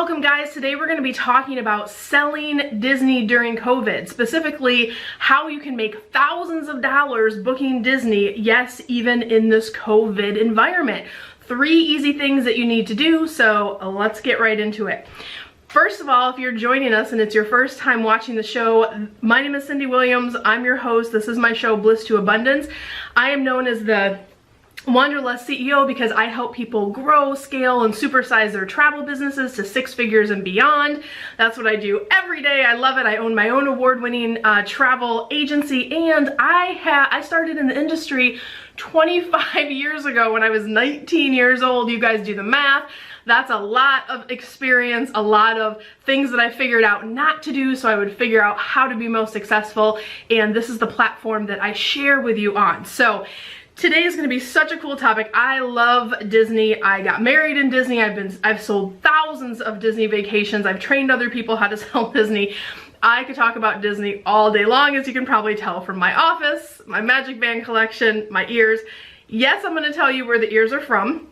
Welcome guys, today we're going to be talking about selling Disney during COVID, specifically how you can make thousands of dollars booking Disney, yes, even in this COVID environment. 3 easy things that you need to do, so let's get right into it. First of all, if you're joining us and it's your first time watching the show, my name is Cindy Williams. I'm your host. This is my show, Bliss to Abundance. I am known as the Wanderlust CEO because I help people grow, scale, and supersize their travel businesses to 6 figures and beyond. That's what I do every day. I love it. I own my own award-winning travel agency, and I started in the industry 25 years ago when I was 19 years old. You guys do the math. That's a lot of experience, a lot of things that I figured out not to do so I would figure out how to be most successful, and this is the platform that I share with you on. So today is going to be such a cool topic. I love Disney. I got married in Disney. I've sold thousands of Disney vacations. I've trained other people how to sell Disney. I could talk about Disney all day long, as you can probably tell from my office, my Magic Band collection, my ears. Yes, I'm going to tell you where the ears are from,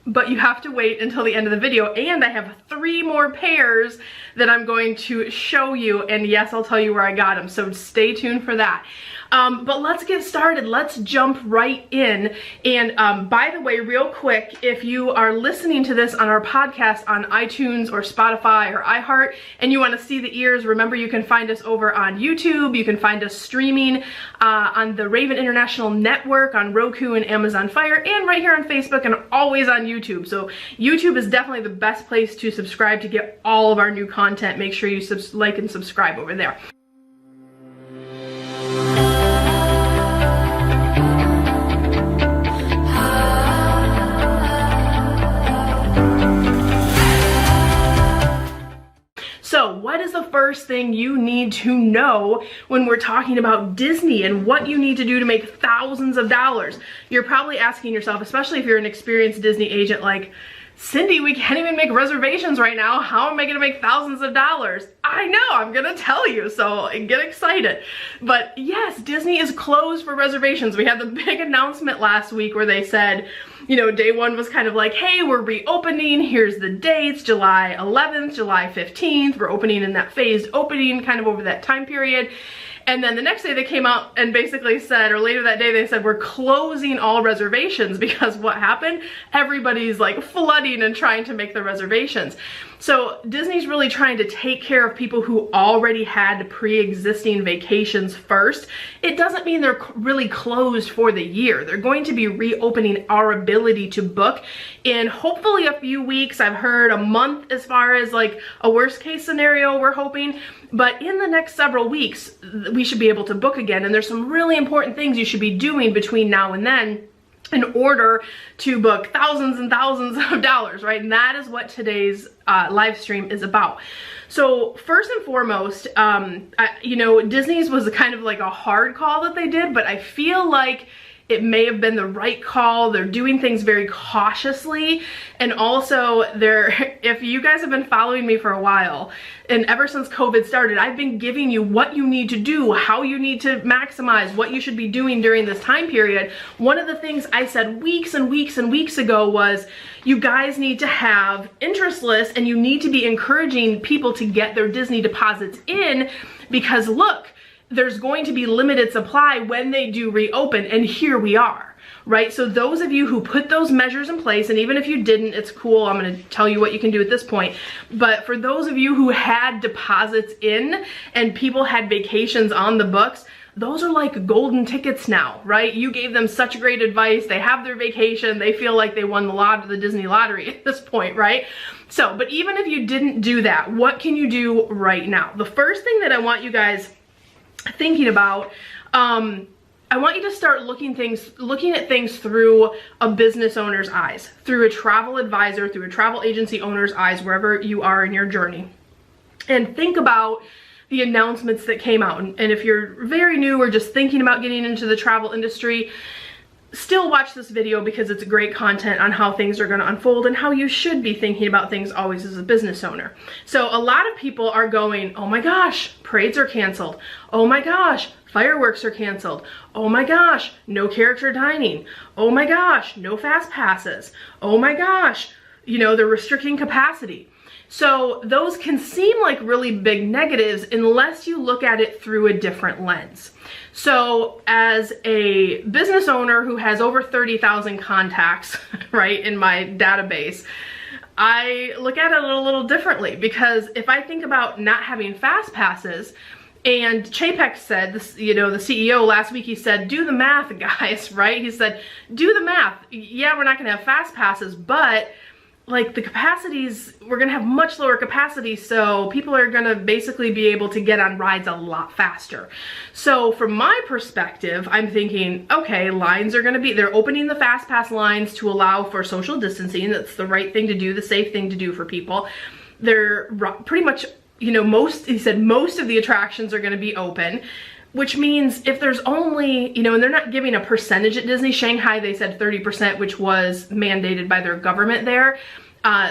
but you have to wait until the end of the video, and I have 3 more pairs that I'm going to show you, and yes, I'll tell you where I got them, so stay tuned for that. But let's get started. Let's jump right in. And by the way, real quick, if you are listening to this on our podcast on iTunes or Spotify or iHeart and you want to see the ears, remember you can find us over on YouTube. You can find us streaming on the Raven International Network, on Roku and Amazon Fire, and right here on Facebook, and always on YouTube. So YouTube is definitely the best place to subscribe to get all of our new content. Make sure you like and subscribe over there. So what is the first thing you need to know when we're talking about Disney and what you need to do to make thousands of dollars? You're probably asking yourself, especially if you're an experienced Disney agent like, Cindy, we can't even make reservations right now. How am I gonna make thousands of dollars? I know, I'm gonna tell you, so get excited. But yes, Disney is closed for reservations. We had the big announcement last week where they said, you know, day 1 was kind of like, hey, we're reopening, here's the dates, July 11th, July 15th, we're opening in that phased opening kind of over that time period. And then the next day they came out and basically said, or later that day they said, we're closing all reservations, because what happened? Everybody's like flooding and trying to make the reservations. So Disney's really trying to take care of people who already had pre-existing vacations first. It doesn't mean they're really closed for the year. They're going to be reopening our ability to book in hopefully a few weeks. I've heard a month as far as like a worst case scenario, we're hoping. But in the next several weeks, we should be able to book again. And there's some really important things you should be doing between now and then in order to book thousands and thousands of dollars, right? And that is what today's live stream is about. So first and foremost, you know, Disney's was kind of like a hard call that they did, but I feel like it may have been the right call. They're doing things very cautiously. And also if you guys have been following me for a while, and ever since COVID started, I've been giving you what you need to do, how you need to maximize, what you should be doing during this time period. One of the things I said weeks and weeks and weeks ago was, you guys need to have interest lists and you need to be encouraging people to get their Disney deposits in, because look, there's going to be limited supply when they do reopen, and here we are, right? So those of you who put those measures in place, and even if you didn't, it's cool, I'm gonna tell you what you can do at this point, but for those of you who had deposits in and people had vacations on the books, those are like golden tickets now, right? You gave them such great advice, they have their vacation, they feel like they won the Disney lottery at this point, right? So, but even if you didn't do that, what can you do right now? The first thing that I want you guys thinking about, I want you to start looking at things through a business owner's eyes, through a travel advisor, through a travel agency owner's eyes, wherever you are in your journey. And think about the announcements that came out. And if you're very new or just thinking about getting into the travel industry, still watch this video because it's great content on how things are going to unfold and how you should be thinking about things always as a business owner. So a lot of people are going, oh my gosh, parades are canceled. Oh my gosh, fireworks are canceled. Oh my gosh, no character dining. Oh my gosh, no fast passes. Oh my gosh, you know, they're restricting capacity. So those can seem like really big negatives unless you look at it through a different lens. So as a business owner who has over 30,000 contacts, right, in my database, I look at it a little differently, because if I think about not having fast passes, and Chapek said, this, you know, the CEO last week, he said, do the math, guys, right? He said, do the math. Yeah, we're not gonna have fast passes, but like the capacities, we're gonna have much lower capacity, so people are gonna basically be able to get on rides a lot faster. So from my perspective, I'm thinking, okay, lines are gonna be, they're opening the fast pass lines to allow for social distancing. That's the right thing to do, the safe thing to do for people. They're pretty much, you know, he said most of the attractions are gonna be open, which means if there's only, you know, and they're not giving a percentage at Disney. Shanghai, they said 30%, which was mandated by their government there.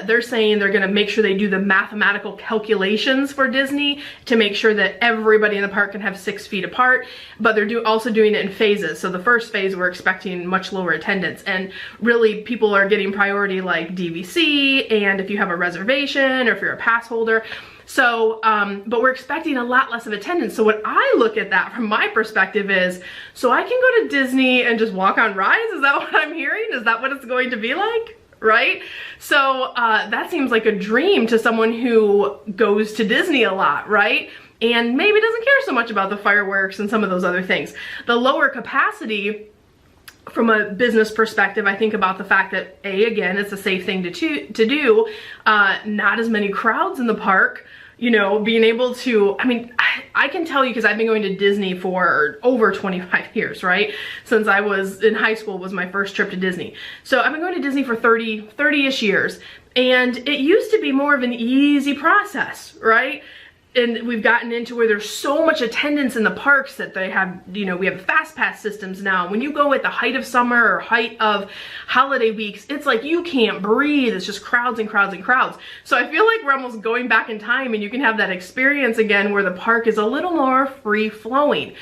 They're saying they're gonna make sure they do the mathematical calculations for Disney to make sure that everybody in the park can have 6 feet apart, but they're also doing it in phases. So the first phase, we're expecting much lower attendance, and really people are getting priority like DVC, and if you have a reservation or if you're a pass holder. So, but we're expecting a lot less of attendance. So what I look at that from my perspective is, so I can go to Disney and just walk on rides? Is that what I'm hearing? Is that what it's going to be like? Right? So that seems like a dream to someone who goes to Disney a lot, right? And maybe doesn't care so much about the fireworks and some of those other things. The lower capacity, from a business perspective, I think about the fact that again, it's a safe thing to do, not as many crowds in the park, you know, being able to, I mean, I can tell you, because I've been going to Disney for over 25 years, right? Since I was in high school was my first trip to Disney. So I've been going to Disney for 30-ish years, and it used to be more of an easy process, right? And we've gotten into where there's so much attendance in the parks that they have, you know, we have fast pass systems now. When you go at the height of summer or height of holiday weeks, it's like you can't breathe. It's just crowds and crowds and crowds. So I feel like we're almost going back in time, and you can have that experience again where the park is a little more free flowing.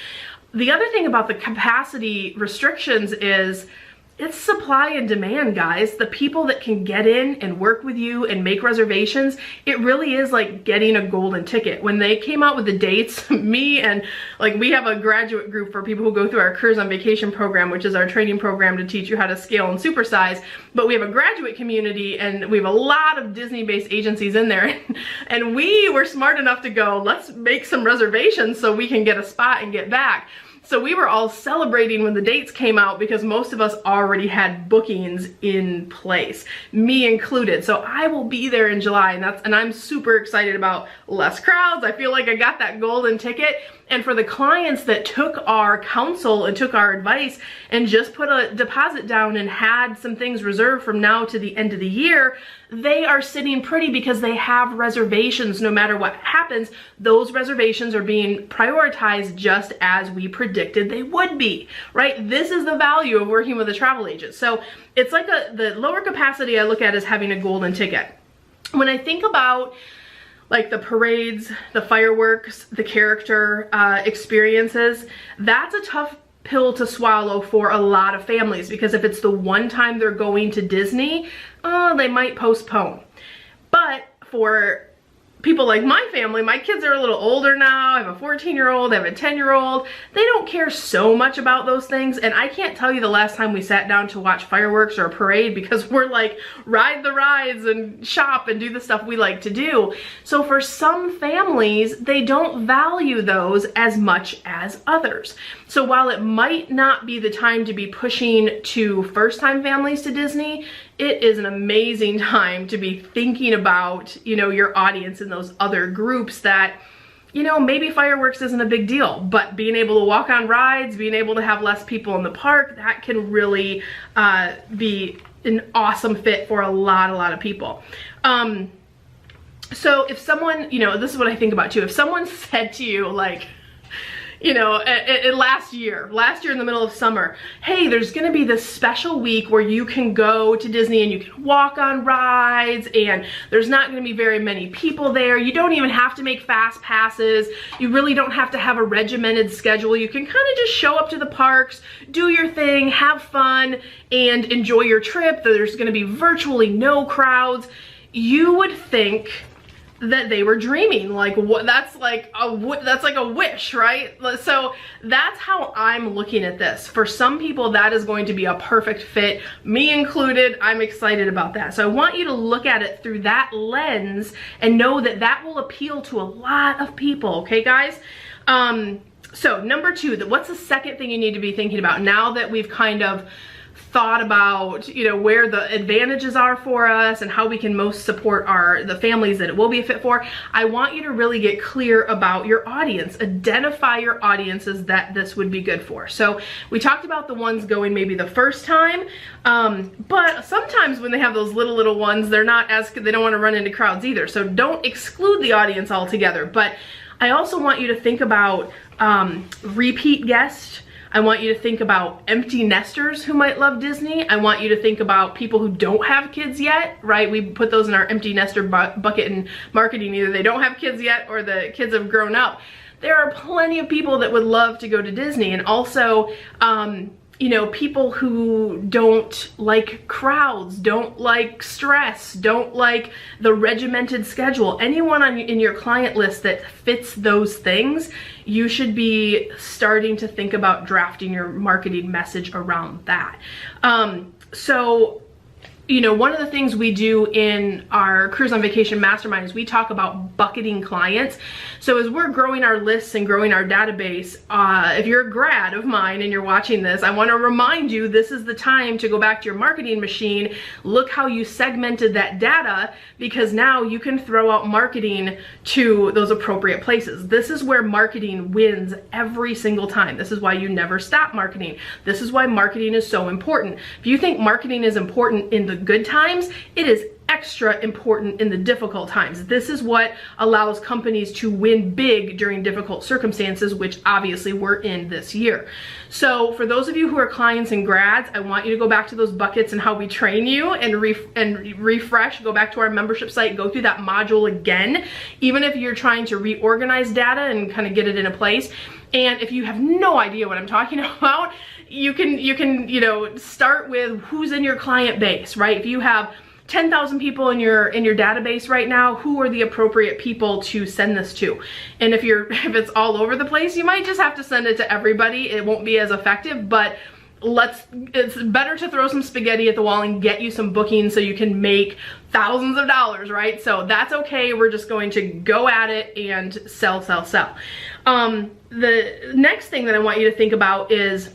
The other thing about the capacity restrictions is, it's supply and demand, guys. The people that can get in and work with you and make reservations, it really is like getting a golden ticket. When they came out with the dates, me and like, we have a graduate group for people who go through our Careers on Vacation program, which is our training program to teach you how to scale and supersize. But we have a graduate community, and we have a lot of Disney-based agencies in there. And we were smart enough to go, let's make some reservations so we can get a spot and get back. So we were all celebrating when the dates came out, because most of us already had bookings in place, me included. So I will be there in July, and I'm super excited about less crowds. I feel like I got that golden ticket. And for the clients that took our counsel and took our advice and just put a deposit down and had some things reserved from now to the end of the year, they are sitting pretty because they have reservations. No matter what happens, those reservations are being prioritized just as we predicted they would be, right? This is the value of working with a travel agent. So it's like the lower capacity I look at as having a golden ticket. When I think about like the parades, the fireworks, the character experiences, that's a tough pill to swallow for a lot of families, because if it's the one time they're going to Disney, they might postpone. But for people like my family, my kids are a little older now. I have a 14-year-old, I have a 10-year-old. They don't care so much about those things. And I can't tell you the last time we sat down to watch fireworks or a parade, because we're like, ride the rides and shop and do the stuff we like to do. So for some families, they don't value those as much as others. So while it might not be the time to be pushing to first-time families to Disney, it is an amazing time to be thinking about, you know, your audience and those other groups that, you know, maybe fireworks isn't a big deal, but being able to walk on rides, being able to have less people in the park, that can really be an awesome fit for a lot of people. So if someone, you know, this is what I think about too. If someone said to you, like, you know, last year in the middle of summer, hey, there's gonna be this special week where you can go to Disney and you can walk on rides, and there's not gonna be very many people there. You don't even have to make fast passes. You really don't have to have a regimented schedule. You can kind of just show up to the parks, do your thing, have fun, and enjoy your trip. There's gonna be virtually no crowds. You would think that they were dreaming. Like, what, that's like a wish, right? So that's how I'm looking at this. For some people, that is going to be a perfect fit, me included. I'm excited about that. So I want you to look at it through that lens and know that that will appeal to a lot of people, okay, guys? So number two, what's the second thing you need to be thinking about now that we've kind of thought about, you know, where the advantages are for us and how we can most support the families that it will be a fit for? I want you to really get clear about your audience. Identify your audiences that this would be good for. So we talked about the ones going maybe the first time, but sometimes when they have those little ones, they don't want to run into crowds either. So don't exclude the audience altogether. But I also want you to think about repeat guests. I want you to think about empty nesters who might love Disney. I want you to think about people who don't have kids yet, right? We put those in our empty nester bucket in marketing. Either they don't have kids yet or the kids have grown up. There are plenty of people that would love to go to Disney, and also, you know, people who don't like crowds, don't like stress, don't like the regimented schedule. Anyone in your client list that fits those things, you should be starting to think about drafting your marketing message around that. So, you know, one of the things we do in our Cruise on Vacation Mastermind is we talk about bucketing clients. So as we're growing our lists and growing our database, if you're a grad of mine and you're watching this, I want to remind you, this is the time to go back to your marketing machine. Look how you segmented that data, because now you can throw out marketing to those appropriate places. This is where marketing wins every single time. This is why you never stop marketing. This is why marketing is so important. If you think marketing is important in the good times, it is extra important in the difficult times. This is what allows companies to win big during difficult circumstances, which obviously we're in this year. So for those of you who are clients and grads, I want you to go back to those buckets and how we train you and refresh, go back to our membership site, go through that module again, even if you're trying to reorganize data and kind of get it in a place. And if you have no idea what I'm talking about, you can, you know, start with who's in your client base, right? If you have 10,000 people in your database right now, who are the appropriate people to send this to? And if it's all over the place, you might just have to send it to everybody. It won't be as effective, but it's better to throw some spaghetti at the wall and get you some bookings so you can make thousands of dollars, right? So that's okay. We're just going to go at it and sell. The next thing that I want you to think about is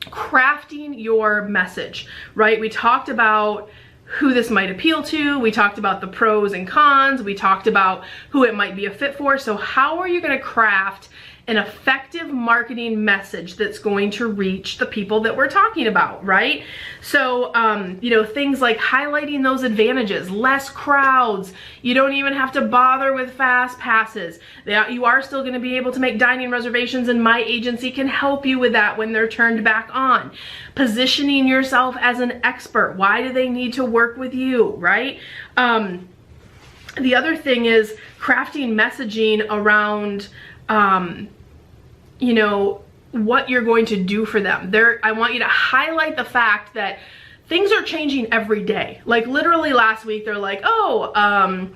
crafting your message, right? We talked about who this might appeal to. We talked about the pros and cons. We talked about who it might be a fit for. So how are you going to craft an effective marketing message that's going to reach the people that we're talking about, right? So, you know, things like highlighting those advantages, less crowds. You don't even have to bother with fast passes. You are still going to be able to make dining reservations, and my agency can help you with that when they're turned back on. Positioning yourself as an expert. Why do they need to work with you, right? The other thing is crafting messaging around, you know, what you're going to do for them. I want you to highlight the fact that things are changing every day. Like literally last week, they're like, oh,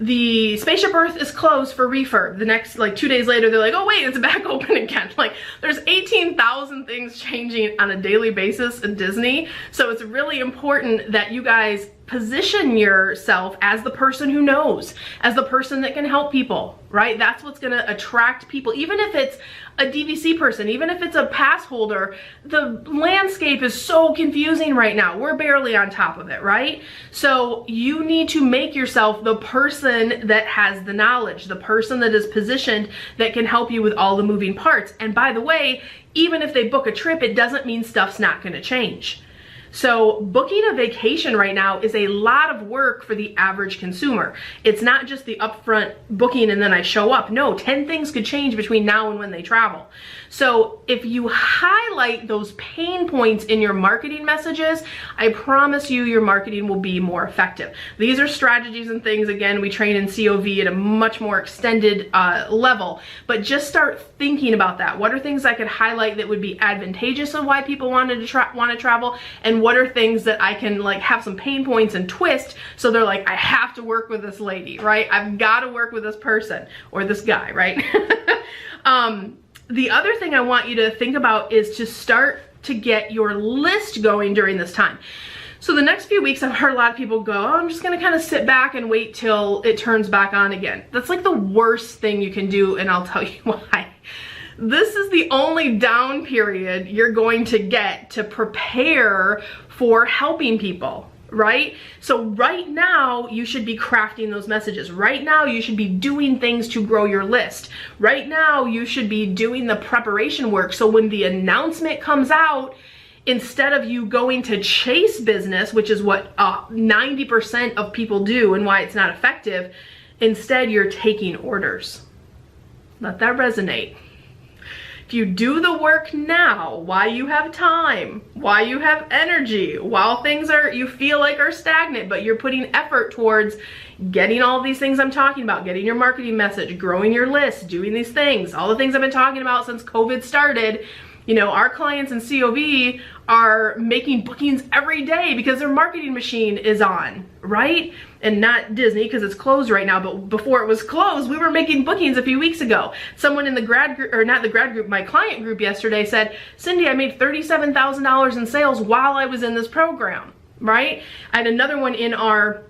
the Spaceship Earth is closed for refurb. The next, like 2 days later, they're like, oh wait, it's back open again. Like there's 18,000 things changing on a daily basis in Disney. So it's really important that you guys position yourself as the person who knows, as the person that can help people, right? That's what's gonna attract people. Even if it's a DVC person, even if it's a pass holder, the landscape is so confusing right now. We're barely on top of it, right? So you need to make yourself the person that has the knowledge, the person that is positioned that can help you with all the moving parts. And by the way, even if they book a trip, it doesn't mean stuff's not gonna change. So booking a vacation right now is a lot of work for the average consumer. It's not just the upfront booking and then I show up. No, 10 things could change between now and when they travel. So if you highlight those pain points in your marketing messages, I promise you your marketing will be more effective. These are strategies and things, again, we train in COV at a much more extended level, but just start thinking about that. What are things I could highlight that would be advantageous of why people want to travel, and what are things that I can like have some pain points and twist so they're like, I have to work with this lady, right? I've got to work with this person or this guy, right? The other thing I want you to think about is to start to get your list going during this time. So the next few weeks, I've heard a lot of people go, oh, I'm just gonna kind of sit back and wait till it turns back on again. That's like the worst thing you can do, and I'll tell you why. This is the only down period you're going to get to prepare for helping people, right? So right now, you should be crafting those messages. Right now, you should be doing things to grow your list. Right now, you should be doing the preparation work. So when the announcement comes out, instead of you going to chase business, which is what 90% of people do and why it's not effective, instead you're taking orders. Let that resonate. If you do the work now, while you have time, while you have energy, while things you feel like are stagnant, but you're putting effort towards getting all these things I'm talking about, getting your marketing message, growing your list, doing these things, all the things I've been talking about since COVID started. You know, our clients in COV are making bookings every day because their marketing machine is on, right? And not Disney because it's closed right now, but before it was closed, we were making bookings a few weeks ago. Someone in the grad group, or not the grad group, my client group yesterday said, Cindy, I made $37,000 in sales while I was in this program, right? I had another one in our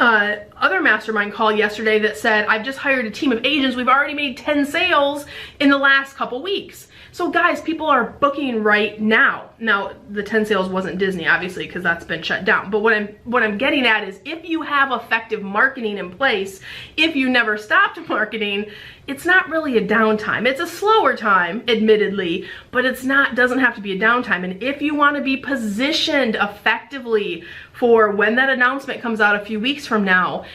other mastermind call yesterday that said, I've just hired a team of agents. We've already made 10 sales in the last couple weeks. So guys, people are booking right now. Now, the 10 sales wasn't Disney, obviously, because that's been shut down. But what I'm getting at is if you have effective marketing in place, if you never stopped marketing, it's not really a downtime. It's a slower time, admittedly, but doesn't have to be a downtime. And if you want to be positioned effectively for when that announcement comes out a few weeks from now,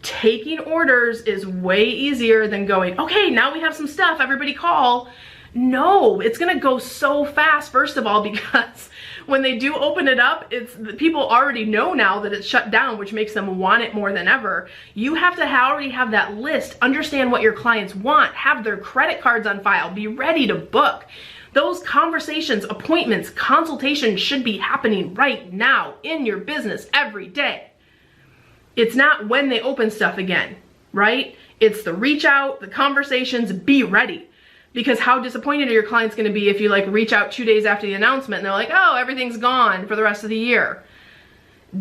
taking orders is way easier than going, okay, now we have some stuff, everybody call. No, it's gonna go so fast, first of all, because when they do open it up, people already know now that it's shut down, which makes them want it more than ever. You have to already have that list, understand what your clients want, have their credit cards on file, be ready to book. Those conversations, appointments, consultations should be happening right now in your business every day. It's not when they open stuff again, right? It's the reach out, the conversations, be ready. Because how disappointed are your clients going to be if you like reach out 2 days after the announcement and they're like, oh, everything's gone for the rest of the year.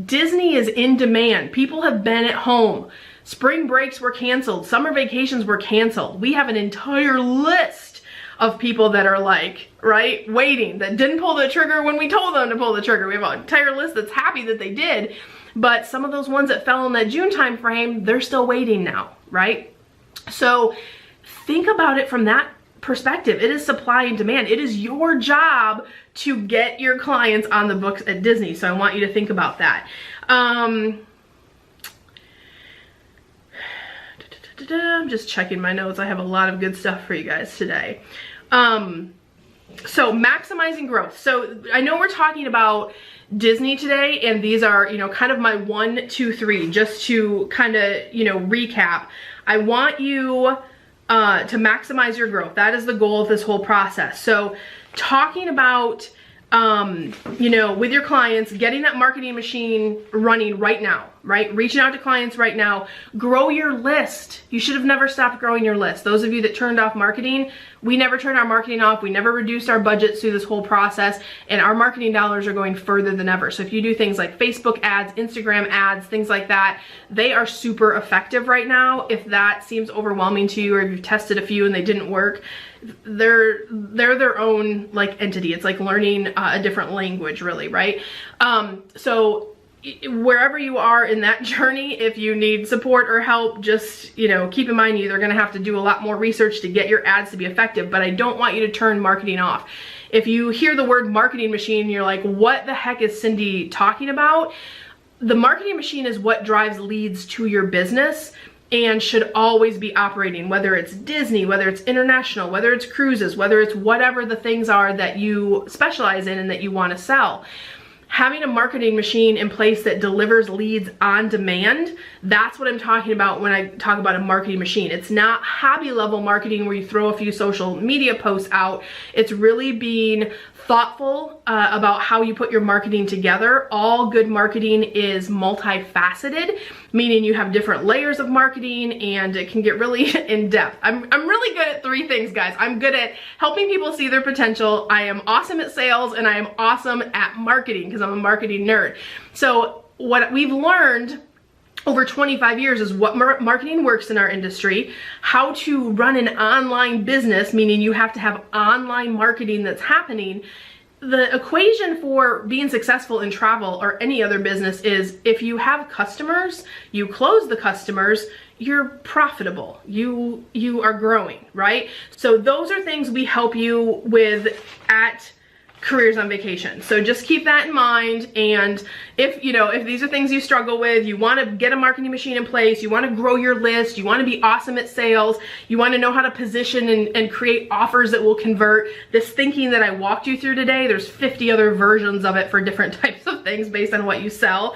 Disney is in demand. People have been at home. Spring breaks were canceled. Summer vacations were canceled. We have an entire list of people that are like, right, waiting, that didn't pull the trigger when we told them to pull the trigger. We have an entire list that's happy that they did. But some of those ones that fell in that June time frame, they're still waiting now, right? So think about it from that perspective. It is supply and demand. It is your job to get your clients on the books at Disney. So I want you to think about that. I'm just checking my notes. I have a lot of good stuff for you guys today. So maximizing growth. So I know we're talking about Disney today, and these are, you know, kind of my 1, 2, 3, just to kind of, you know, recap. I want you to maximize your growth. That is the goal of this whole process. So talking about, you know, with your clients, getting that marketing machine running right now, right? Reaching out to clients right now. Grow your list. You should have never stopped growing your list. Those of you that turned off marketing, we never turned our marketing off. We never reduced our budgets through this whole process, and our marketing dollars are going further than ever. So if you do things like Facebook ads, Instagram ads, things like that, they are super effective right now. If that seems overwhelming to you, or if you've tested a few and they didn't work, they're their own like entity. It's like learning a different language, really, right? So wherever you are in that journey, if you need support or help, just, you know, keep in mind you're going to have to do a lot more research to get your ads to be effective, but I don't want you to turn marketing off. If you hear the word marketing machine, you're like, what the heck is Cindy talking about? The marketing machine is what drives leads to your business and should always be operating, whether it's Disney, whether it's international, whether it's cruises, whether it's whatever the things are that you specialize in and that you want to sell. having a marketing machine in place that delivers leads on demand, that's what I'm talking about when I talk about a marketing machine. It's not hobby level marketing where you throw a few social media posts out. It's really being thoughtful about how you put your marketing together. All good marketing is multifaceted, meaning you have different layers of marketing and it can get really in depth. I'm really good at 3 things, guys. I'm good at helping people see their potential. I am awesome at sales, and I am awesome at marketing because I'm a marketing nerd. So what we've learned over 25 years is what marketing works in our industry, how to run an online business, meaning you have to have online marketing that's happening. The equation for being successful in travel or any other business is if you have customers, you close the customers, you're profitable, you are growing, right? So those are things we help you with at Careers on Vacation. So just keep that in mind. And if these are things you struggle with, you want to get a marketing machine in place, you want to grow your list, you want to be awesome at sales, you want to know how to position and create offers that will convert, this thinking that I walked you through today, there's 50 other versions of it for different types of things based on what you sell.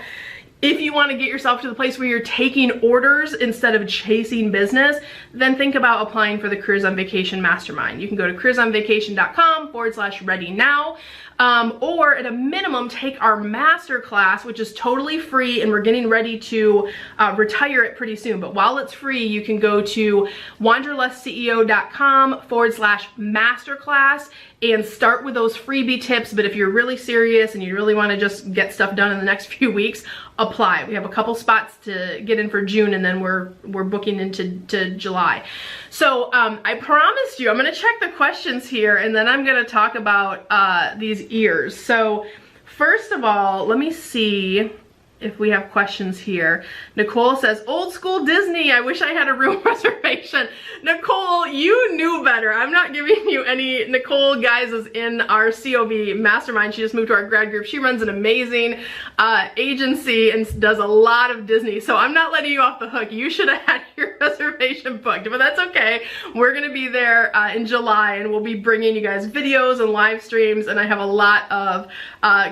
If you want to get yourself to the place where you're taking orders instead of chasing business, then think about applying for the Careers on Vacation Mastermind. You can go to careersonvacation.com/ready now. Or at a minimum, take our masterclass, which is totally free, and we're getting ready to retire it pretty soon. But while it's free, you can go to wanderlessceo.com/masterclass and start with those freebie tips. But if you're really serious and you really want to just get stuff done in the next few weeks, apply. We have a couple spots to get in for June, and then we're booking into July. So I promised you I'm going to check the questions here, and then I'm going to talk about these ears. So first of all, let me see if we have questions here. Nicole says, old school Disney, I wish I had a room reservation. Nicole, you knew better. I'm not giving you any. Nicole, guys, is in our COV mastermind. She just moved to our grad group. She runs an amazing agency and does a lot of Disney. So I'm not letting you off the hook. You should have had your reservation booked, but that's okay. We're gonna be there in July, and we'll be bringing you guys videos and live streams, and I have a lot of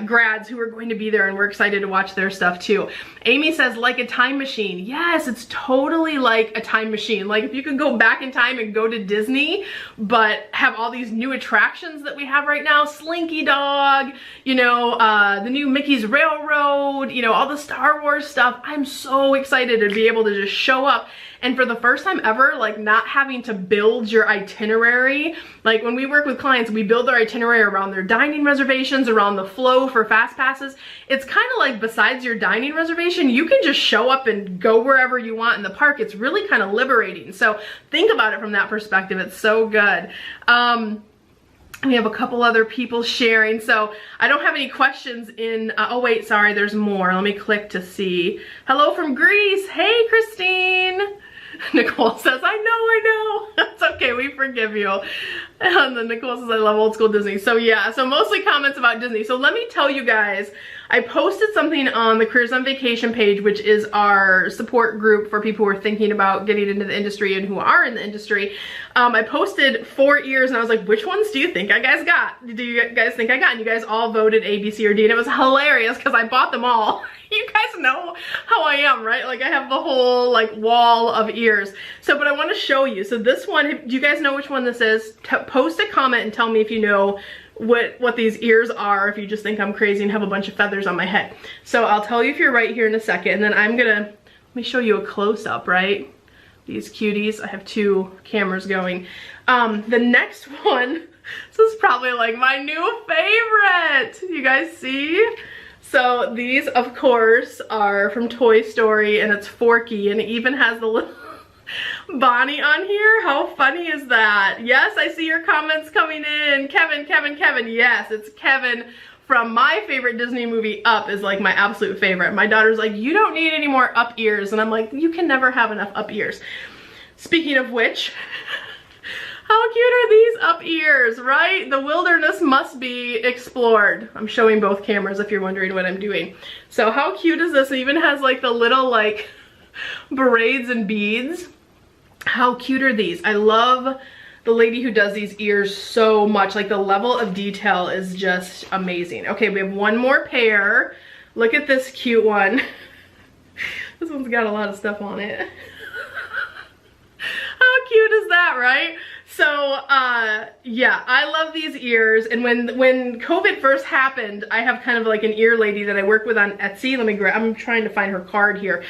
grads who are going to be there, and we're excited to watch their stuff too. Amy says, like a time machine. Yes, it's totally like a time machine. Like if you could go back in time and go to Disney, but have all these new attractions that we have right now, Slinky Dog, the new Mickey's Railroad, all the Star Wars stuff. I'm so excited to be able to just show up. And for the first time ever, like not having to build your itinerary. Like when we work with clients, we build their itinerary around their dining reservations, around the flow for fast passes. It's kind of like besides your dining reservation, you can just show up and go wherever you want in the park. It's really kind of liberating. So think about it from that perspective. It's so good. We have a couple other people sharing. So I don't have any questions in, oh wait, sorry, there's more. Let me click to see. Hello from Greece. Hey, Christine. Nicole says, I know. That's okay, we forgive you. And then Nicole says, I love old school Disney. So yeah, so mostly comments about Disney. So let me tell you guys, I posted something on the Careers on Vacation page, which is our support group for people who are thinking about getting into the industry and who are in the industry. I posted 4 ears, and I was like, which ones do you think I guys got? Do you guys think I got? And you guys all voted A, B, C, or D, and it was hilarious because I bought them all. You guys know how I am, right? Like I have the whole like wall of ears. So, but I want to show you. So this one, do you guys know which one this is? Post a comment and tell me if you know what these ears are, if you just think I'm crazy and have a bunch of feathers on my head. So I'll tell you if you're right here in a second, and then let me show you a close-up, right? These cuties, I have 2 cameras going. The next one, this is probably like my new favorite. You guys see? So these, of course, are from Toy Story, and it's Forky, and it even has the little Bonnie on here. How funny is that? Yes, I see your comments coming in. Kevin. Yes, it's Kevin from my favorite Disney movie, Up, is like my absolute favorite. My daughter's like, you don't need any more Up ears. And I'm like, you can never have enough Up ears. Speaking of which, how cute are these Up ears, right? The wilderness must be explored. I'm showing both cameras if you're wondering what I'm doing. So how cute is this? It even has like the little like braids and beads. How cute are these? I love the lady who does these ears so much. Like the level of detail is just amazing. Okay, we have one more pair. Look at this cute one. This one's got a lot of stuff on it. How cute is that, right? So, yeah, I love these ears. And when COVID first happened, I have kind of like an ear lady that I work with on Etsy. Let me grab, I'm trying to find her card here.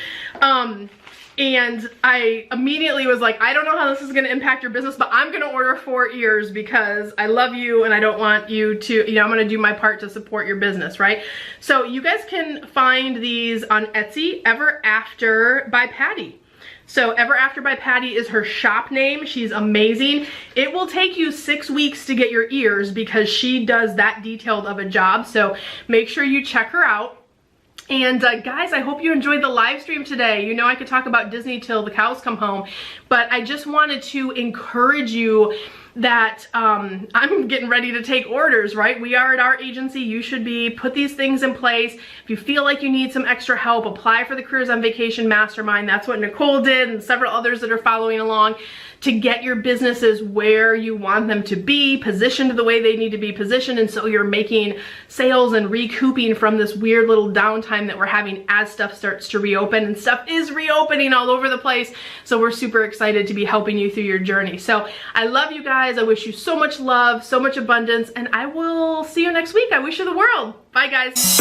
And I immediately was like, I don't know how this is gonna impact your business, but I'm gonna order 4 ears because I love you and I don't want you to, you know, I'm gonna do my part to support your business, right? So you guys can find these on Etsy, Ever After by Patty. So Ever After by Patty is her shop name. She's amazing. It will take you 6 weeks to get your ears because she does that detailed of a job. So make sure you check her out. And guys, I hope you enjoyed the live stream today. You know I could talk about Disney till the cows come home, but I just wanted to encourage you that I'm getting ready to take orders, right? We are at our agency. You should put these things in place. If you feel like you need some extra help, apply for the Careers on Vacation Mastermind. That's what Nicole did and several others that are following along, to get your businesses where you want them to be, positioned the way they need to be positioned, and so you're making sales and recouping from this weird little downtime that we're having as stuff starts to reopen, and stuff is reopening all over the place. So we're super excited to be helping you through your journey. So I love you guys. I wish you so much love, so much abundance, and I will see you next week. I wish you the world. Bye, guys.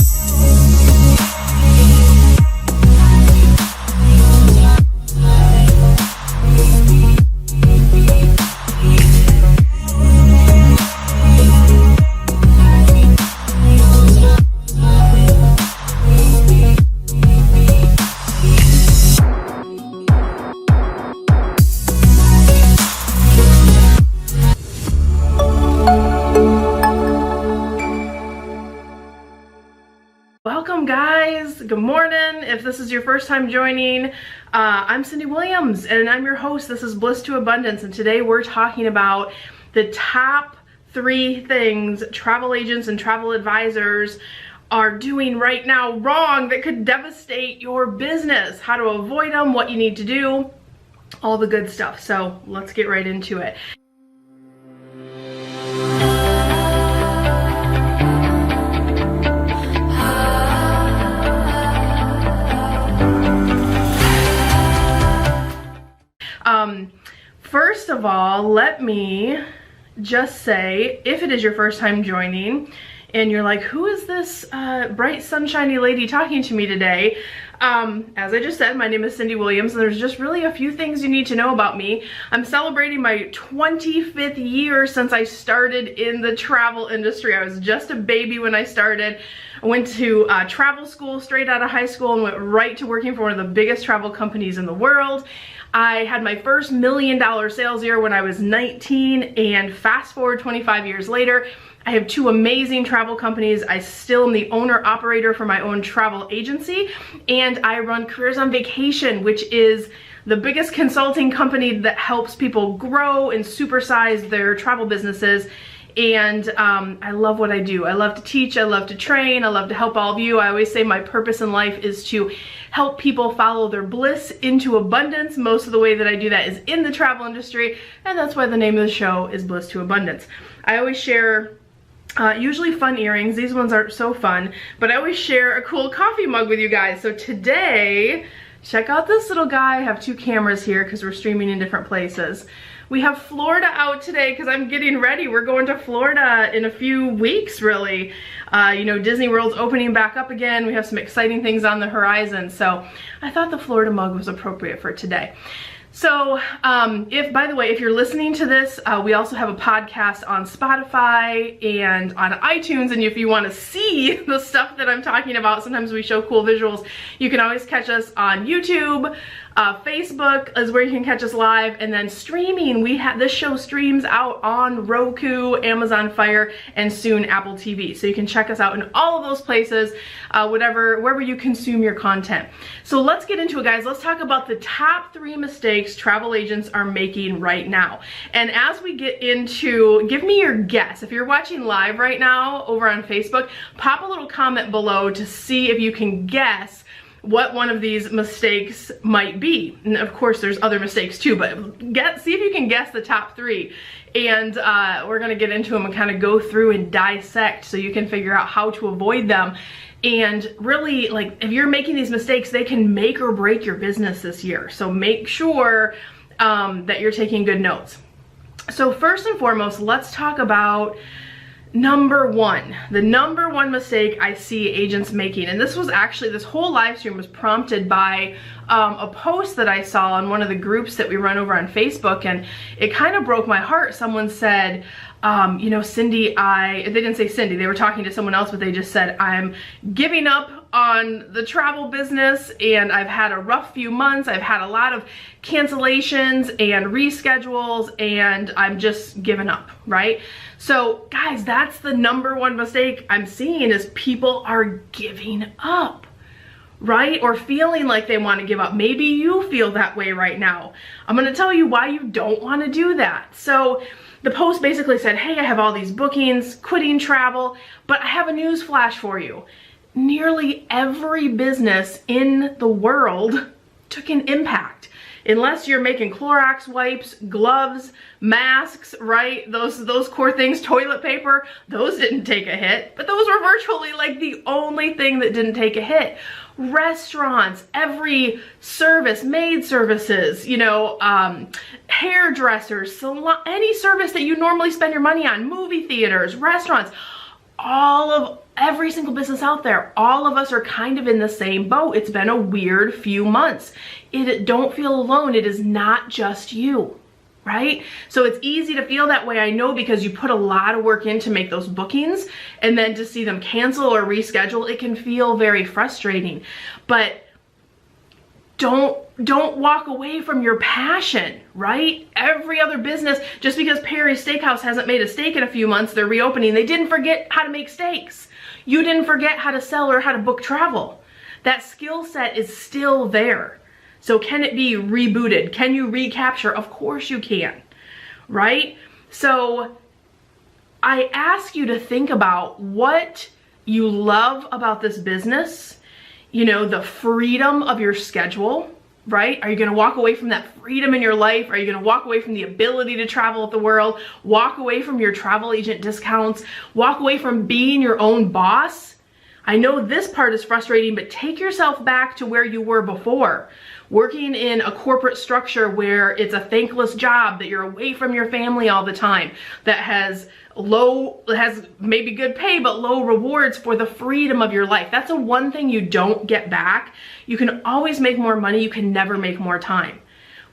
Welcome guys, good morning. If this is your first time joining, I'm Cindy Williams and I'm your host. This is Bliss to Abundance, and today we're talking about the top 3 things travel agents and travel advisors are doing right now wrong that could devastate your business, how to avoid them, what you need to do, all the good stuff. So let's get right into it. First of all, let me just say, if it is your first time joining and you're like, who is this bright sunshiny lady talking to me today? As I just said, my name is Cindy Williams, and there's just really a few things you need to know about me. I'm celebrating my 25th year since I started in the travel industry. I was just a baby when I started. I went to travel school straight out of high school and went right to working for one of the biggest travel companies in the world. I had my first $1 million sales year when I was 19, and fast forward 25 years later, I have 2 amazing travel companies. I still am the owner operator for my own travel agency, and I run Careers on Vacation, which is the biggest consulting company that helps people grow and supersize their travel businesses. And I love what I do. I love to teach, I love to train, I love to help all of you. I always say my purpose in life is to help people follow their bliss into abundance. Most of the way that I do that is in the travel industry, and that's why the name of the show is Bliss to Abundance. I always share usually fun earrings. These ones aren't so fun, but I always share a cool coffee mug with you guys. So today, check out this little guy. I have 2 cameras here because we're streaming in different places. We have Florida out today because I'm getting ready. We're going to Florida in a few weeks, really. You know, Disney World's opening back up again. We have some exciting things on the horizon. So I thought the Florida mug was appropriate for today. So by the way, if you're listening to this, we also have a podcast on Spotify and on iTunes, and if you want to see the stuff that I'm talking about, sometimes we show cool visuals, you can always catch us on YouTube. Facebook is where you can catch us live, and then streaming, this show streams out on Roku, Amazon Fire, and soon Apple TV. So you can check us out in all of those places, wherever you consume your content. So let's get into it, guys. Let's talk about the top 3 mistakes travel agents are making right now. And as we get into, give me your guess. If you're watching live right now over on Facebook, pop a little comment below to see if you can guess what one of these mistakes might be. And of course there's other mistakes too, but see if you can guess the top 3. And we're gonna get into them and kind of go through and dissect so you can figure out how to avoid them. And really, like, if you're making these mistakes, they can make or break your business this year. So make sure that you're taking good notes. So first and foremost, let's talk about number 1, the number 1 mistake I see agents making. And this was actually, this whole live stream was prompted by a post that I saw on one of the groups that we run over on Facebook, and it kind of broke my heart. Someone said, you know, Cindy, they didn't say Cindy, they were talking to someone else, but they just said, I'm giving up on the travel business and I've had a rough few months. I've had a lot of cancellations and reschedules and I'm just giving up, right? So guys, that's the number 1 mistake I'm seeing, is people are giving up, right? Or feeling like they want to give up. Maybe you feel that way right now. I'm going to tell you why you don't want to do that. So the post basically said, hey, I have all these bookings, quitting travel, but I have a news flash for you. Nearly every business in the world took an impact. Unless you're making Clorox wipes, gloves, masks, right? Those core things, toilet paper, those didn't take a hit, but those were virtually like the only thing that didn't take a hit. Restaurants, every service, maid services, you know, hairdressers, salon, any service that you normally spend your money on, movie theaters, restaurants, every single business out there, all of us are kind of in the same boat. It's been a weird few months. Don't feel alone. It is not just you, right? So it's easy to feel that way, I know, because you put a lot of work in to make those bookings, and then to see them cancel or reschedule, it can feel very frustrating. But don't walk away from your passion, right? Every other business, just because Perry's Steakhouse hasn't made a steak in a few months, they're reopening, they didn't forget how to make steaks. You didn't forget how to sell or how to book travel. That skill set is still there. So can it be rebooted? Can you recapture? Of course you can, right? So I ask you to think about what you love about this business, you know, the freedom of your schedule, right? Are you going to walk away from that freedom in your life? Are you going to walk away from the ability to travel the world? Walk away from your travel agent discounts? Walk away from being your own boss? I know this part is frustrating, but take yourself back to where you were before. Working in a corporate structure where it's a thankless job, that you're away from your family all the time, that has maybe good pay but low rewards for the freedom of your life. That's the one thing you don't get back. You can always make more money, you can never make more time.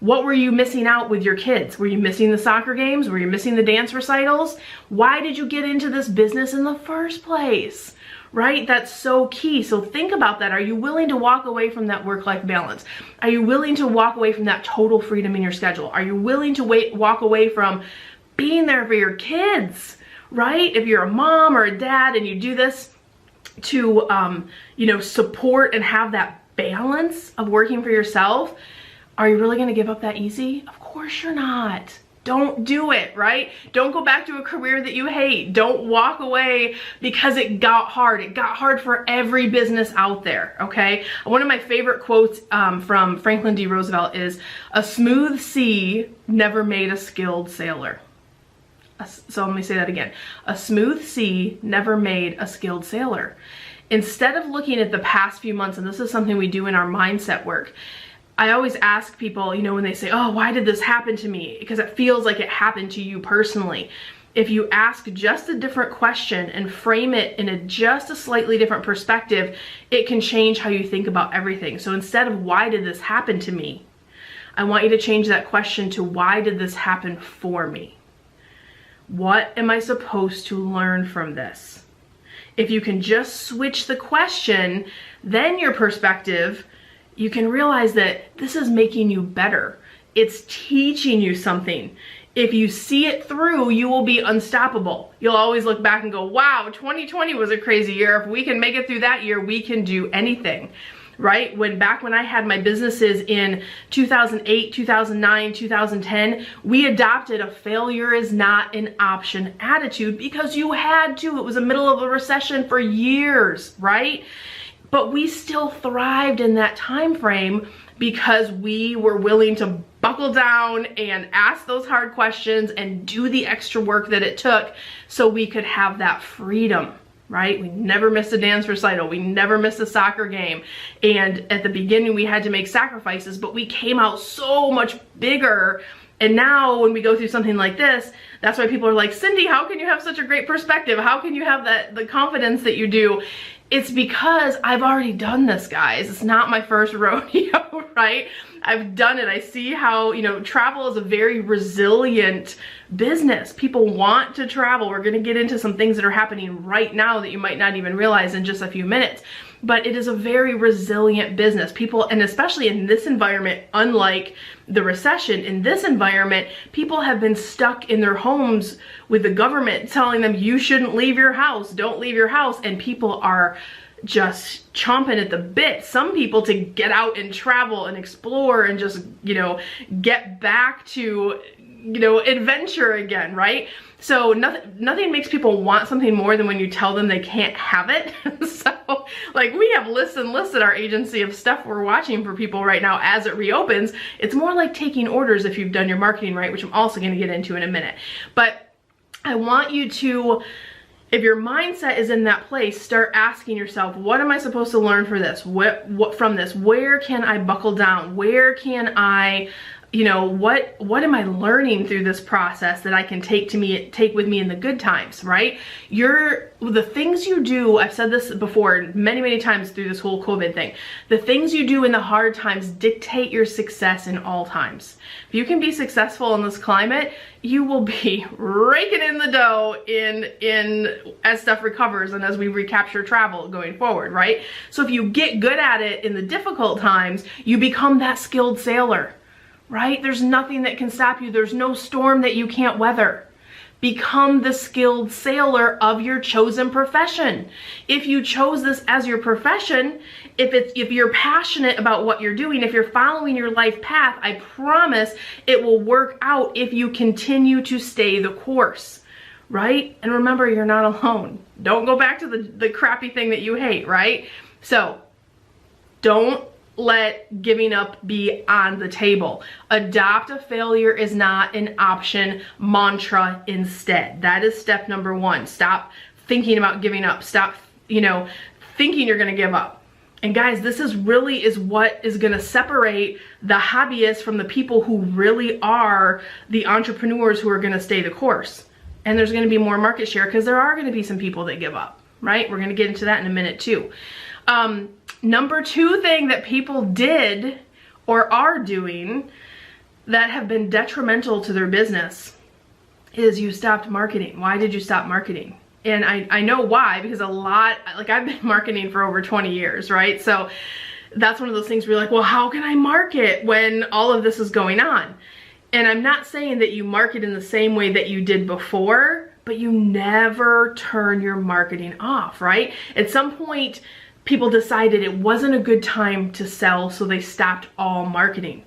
What were you missing out with your kids? Were you missing the soccer games? Were you missing the dance recitals? Why did you get into this business in the first place? Right? That's so key. So think about that. Are you willing to walk away from that work-life balance? Are you willing to walk away from that total freedom in your schedule? Are you willing to walk away from being there for your kids, right? If you're a mom or a dad and you do this to, you know, support and have that balance of working for yourself, are you really going to give up that easy? Of course you're not. Don't do it, right? Don't go back to a career that you hate. Don't walk away because it got hard. It got hard for every business out there, okay? One of my favorite quotes from Franklin D. Roosevelt is, "A smooth sea never made a skilled sailor." So let me say that again. A smooth sea never made a skilled sailor. Instead of looking at the past few months, and this is something we do in our mindset work, I always ask people, you know, when they say, oh, why did this happen to me? Because it feels like it happened to you personally. If you ask just a different question and frame it in just a slightly different perspective, it can change how you think about everything. So instead of why did this happen to me, I want you to change that question to why did this happen for me? What am I supposed to learn from this? If you can just switch the question, then your perspective, you can realize that this is making you better. It's teaching you something. If you see it through, you will be unstoppable. You'll always look back and go, wow, 2020 was a crazy year. If we can make it through that year, we can do anything, right? Back when I had my businesses in 2008, 2009, 2010, we adopted a failure is not an option attitude because you had to. It was the middle of a recession for years, right? but we still thrived in that time frame because we were willing to buckle down and ask those hard questions and do the extra work that it took so we could have that freedom, right? We never missed a dance recital. We never missed a soccer game. And at the beginning, we had to make sacrifices, but we came out so much bigger. And now when we go through something like this, that's why people are like, Cindy, how can you have such a great perspective? How can you have the confidence that you do? It's because I've already done this, guys. It's not my first rodeo, right? I've done it. I see how, you know, travel is a very resilient business. People want to travel. We're going to get into some things that are happening right now that you might not even realize in just a few minutes. But it is a very resilient business. People, and especially in this environment, unlike the recession, in this environment, people have been stuck in their homes with the government telling them you shouldn't leave your house, don't leave your house, and people are just chomping at the bit. Some people to get out and travel and explore and just, you know, get back to, you know, adventure again, right? So nothing makes people want something more than when you tell them they can't have it. So like we have lists and lists at our agency of stuff we're watching for people right now as it reopens. It's more like taking orders if you've done your marketing right, which I'm also going to get into in a minute. But I want you to, if your mindset is in that place, start asking yourself, what am I supposed to learn for this? What from this? Where can I buckle down? Where can I, you know, what am I learning through this process that I can take with me in the good times, right? The things you do, I've said this before many times through this whole COVID thing, the things you do in the hard times dictate your success in all times. If you can be successful in this climate, you will be raking in the dough as stuff recovers and as we recapture travel going forward, right? So if you get good at it in the difficult times, you become that skilled sailor, right? There's nothing that can stop you. There's no storm that you can't weather. Become the skilled sailor of your chosen profession. If you chose this as your profession, if you're passionate about what you're doing, if you're following your life path, I promise it will work out if you continue to stay the course, right? And remember, you're not alone. Don't go back to the crappy thing that you hate, right? So don't let giving up be on the table. Adopt a failure is not an option mantra instead. That is step number one. Stop thinking about giving up. Stop, you know, thinking you're going to give up. And guys, this is what is going to separate the hobbyists from the people who really are the entrepreneurs who are going to stay the course. And there's going to be more market share because there are going to be some people that give up, right? We're going to get into that in a minute too. Number two thing that people did or are doing that have been detrimental to their business is you stopped marketing. Why did you stop marketing? And I know why, because I've been marketing for over 20 years, right? So that's one of those things where you're like, well, how can I market when all of this is going on? And I'm not saying that you market in the same way that you did before, but you never turn your marketing off, right? At some point, people decided it wasn't a good time to sell, so they stopped all marketing.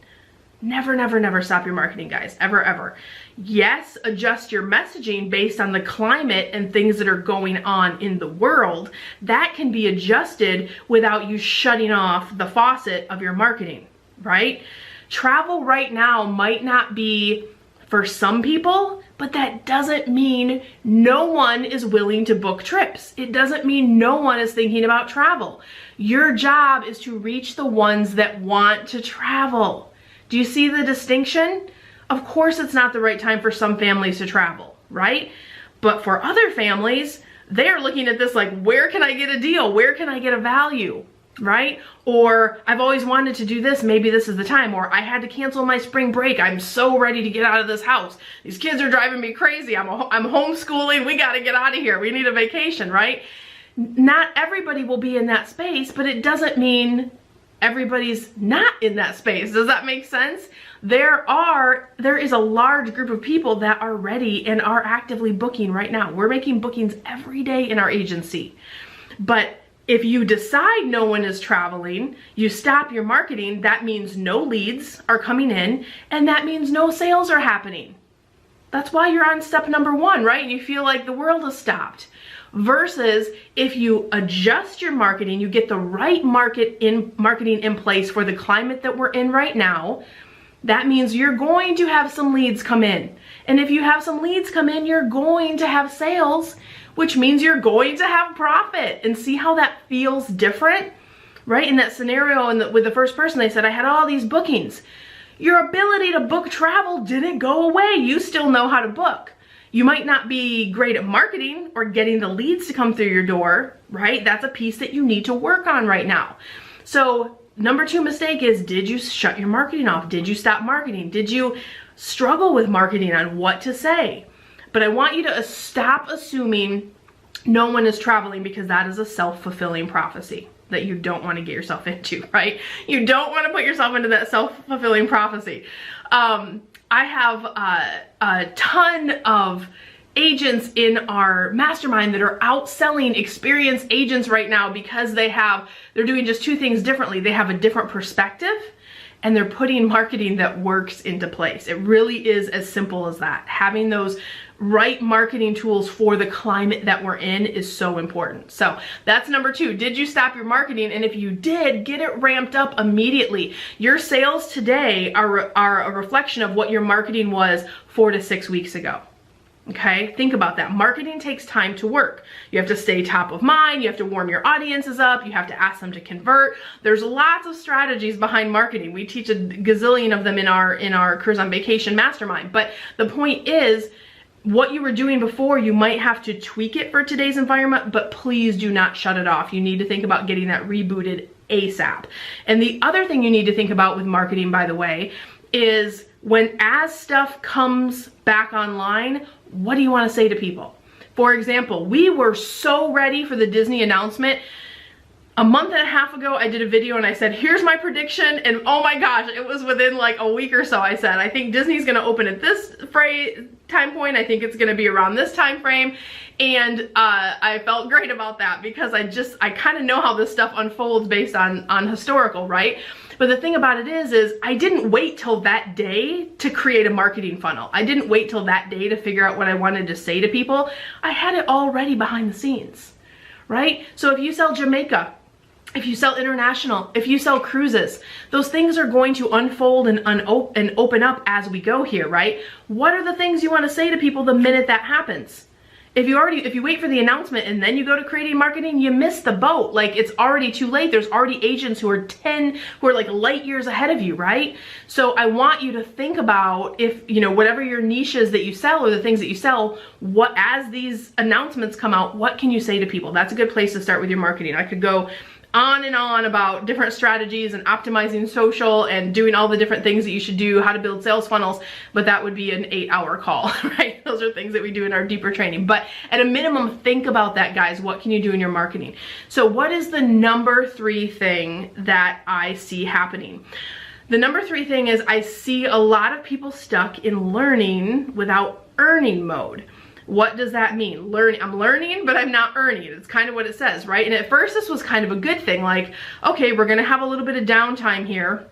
Never stop your marketing, guys. Ever. Yes, adjust your messaging based on the climate and things that are going on in the world. That can be adjusted without you shutting off the faucet of your marketing, right? Travel right now might not be for some people, but that doesn't mean no one is willing to book trips. It doesn't mean no one is thinking about travel. Your job is to reach the ones that want to travel. Do you see the distinction? Of course, it's not the right time for some families to travel, right? But for other families, they're looking at this like, where can I get a deal? Where can I get a value? Right? Or I've always wanted to do this, maybe this is the time. Or I had to cancel my spring break. I'm so ready to get out of this house. These kids are driving me crazy. I'm homeschooling. We got to get out of here. We need a vacation, right? Not everybody will be in that space, but it doesn't mean everybody's not in that space. Does that make sense? There is a large group of people that are ready and are actively booking right now. We're making bookings every day in our agency. But if you decide no one is traveling, you stop your marketing, that means no leads are coming in, and that means no sales are happening. That's why you're on step number one, right? And you feel like the world has stopped. versus if you adjust your marketing, you get the right marketing in place for the climate that we're in right now. That means you're going to have some leads come in. And if you have some leads come in, you're going to have sales, which means you're going to have profit. And see how that feels different, right? In that scenario with the first person, they said, I had all these bookings. Your ability to book travel didn't go away. You still know how to book. You might not be great at marketing or getting the leads to come through your door, right? That's a piece that you need to work on right now. So number 2 mistake is, did you shut your marketing off? Did you stop marketing? Did you struggle with marketing on what to say? But I want you to stop assuming no one is traveling, because that is a self-fulfilling prophecy that you don't want to get yourself into, right? You don't want to put yourself into that self-fulfilling prophecy. I have a ton of agents in our mastermind that are outselling experienced agents right now because they're doing just 2 things differently. They have a different perspective, and they're putting marketing that works into place. It really is as simple as that. Having those right marketing tools for the climate that we're in is so important. So that's number 2. Did you stop your marketing? And if you did, get it ramped up immediately. Your sales today are a reflection of what your marketing was 4 to 6 weeks ago. Okay, think about that. Marketing takes time to work. You have to stay top of mind. You have to warm your audiences up. You have to ask them to convert. There's lots of strategies behind marketing. We teach a gazillion of them in our Careers on Vacation mastermind. But the point is, what you were doing before, you might have to tweak it for today's environment, but please do not shut it off. You need to think about getting that rebooted ASAP. And the other thing you need to think about with marketing, by the way, is as stuff comes back online, what do you want to say to people? For example, we were so ready for the Disney announcement. A month and a half ago, I did a video and I said, here's my prediction. And oh my gosh, it was within like a week or so. I said, I think Disney's going to open at this time point. I think it's going to be around this time frame. And I felt great about that because I kind of know how this stuff unfolds based on historical, right? But the thing about it is I didn't wait till that day to create a marketing funnel. I didn't wait till that day to figure out what I wanted to say to people. I had it already behind the scenes, right? So if you sell Jamaica, if you sell international, if you sell cruises, those things are going to unfold and open up as we go here, right? What are the things you want to say to people the minute that happens? If you wait for the announcement and then you go to creating marketing, you miss the boat. Like, it's already too late. There's already agents who are like light years ahead of you, right? So I want you to think about, if, whatever your niche is that you sell or the things that you sell, as these announcements come out, what can you say to people? That's a good place to start with your marketing. I could go on and on about different strategies and optimizing social and doing all the different things that you should do, how to build sales funnels, but that would be an 8-hour call, right? Those are things that we do in our deeper training. But at a minimum, think about that, guys. What can you do in your marketing? So what is the number 3 thing that I see happening? The number 3 thing is I see a lot of people stuck in learning without earning mode. What does that mean? I'm learning, but I'm not earning. It's kind of what it says, right? And at first this was kind of a good thing. Like, okay, we're gonna have a little bit of downtime here.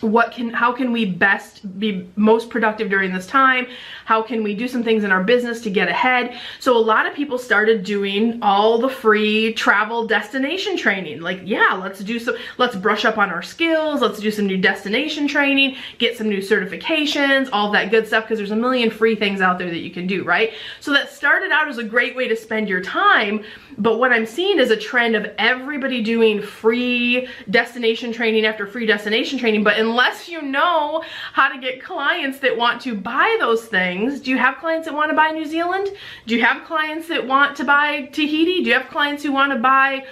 How can we best be most productive during this time? How can we do some things in our business to get ahead? So a lot of people started doing all the free travel destination training. Like, yeah, let's brush up on our skills. Let's do some new destination training, get some new certifications, all that good stuff, because there's a million free things out there that you can do, right? So that started out as a great way to spend your time. But what I'm seeing is a trend of everybody doing free destination training after free destination training. But unless you know how to get clients that want to buy those things, do you have clients that want to buy New Zealand? Do you have clients that want to buy Tahiti? Do you have clients who want to buy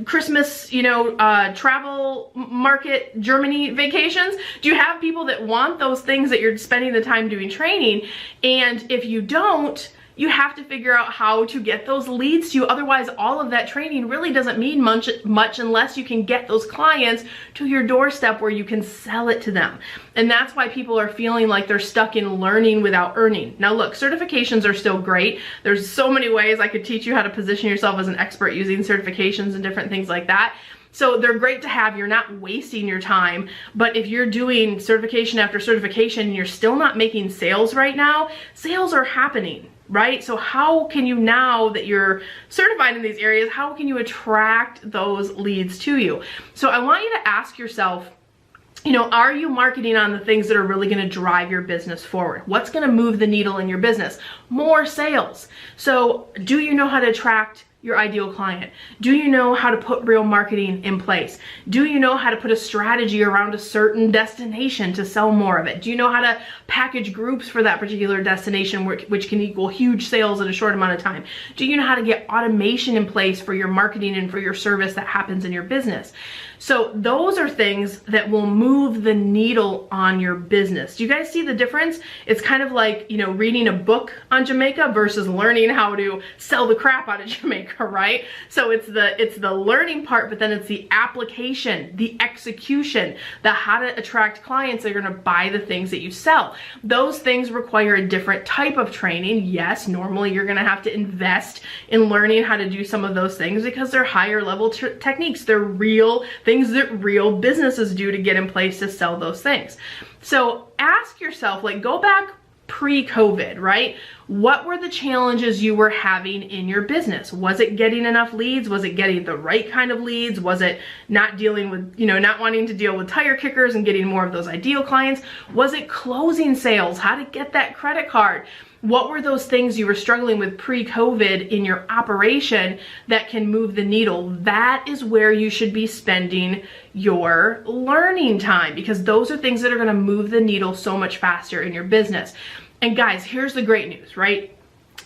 Christmas, travel market Germany vacations? Do you have people that want those things that you're spending the time doing training? And if you don't, you have to figure out how to get those leads to you. Otherwise, all of that training really doesn't mean much unless you can get those clients to your doorstep where you can sell it to them. And that's why people are feeling like they're stuck in learning without earning. Now look, certifications are still great. There's so many ways I could teach you how to position yourself as an expert using certifications and different things like that. So they're great to have. You're not wasting your time. But if you're doing certification after certification and you're still not making sales right now, sales are happening. right? So how can you, now that you're certified in these areas, how can you attract those leads to you? So I want you to ask yourself, you know, are you marketing on the things that are really going to drive your business forward? What's going to move the needle in your business? More sales. So do you know how to attract your ideal client? Do you know how to put real marketing in place? Do you know how to put a strategy around a certain destination to sell more of it? Do you know how to package groups for that particular destination, which can equal huge sales in a short amount of time? Do you know how to get automation in place for your marketing and for your service that happens in your business? So those are things that will move the needle on your business. Do you guys see the difference? It's kind of like, you know, reading a book on Jamaica versus learning how to sell the crap out of Jamaica, right? So it's the learning part, but then it's the application, the execution, the how to attract clients that are going to buy the things that you sell. Those things require a different type of training. Yes, normally you're going to have to invest in learning how to do some of those things because they're higher level techniques. They're real things that real businesses do to get in place to sell those things. So ask yourself, like, go back pre-COVID, right? What were the challenges you were having in your business? Was it getting enough leads? Was it getting the right kind of leads? Was it not dealing with, you know, not wanting to deal with tire kickers and getting more of those ideal clients? Was it closing sales? How to get that credit card? What were those things you were struggling with pre-COVID in your operation that can move the needle? That is where you should be spending your learning time, because those are things that are going to move the needle so much faster in your business. And guys, here's the great news, right?